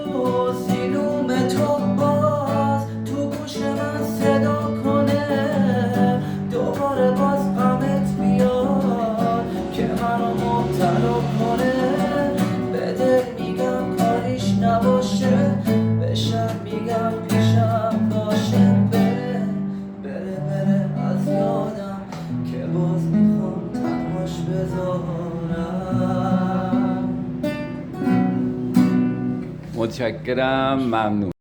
و سیلوم تو باز تو گوش من صدا کنه، دوباره باز غمت بیاد که منو مبتلا کنه. به دل میگم کاریش نباشه، بشم میگم پیشم باشه. بره از یادم که باز میخوام تنهاش بذارم. متشکرم، ممنون.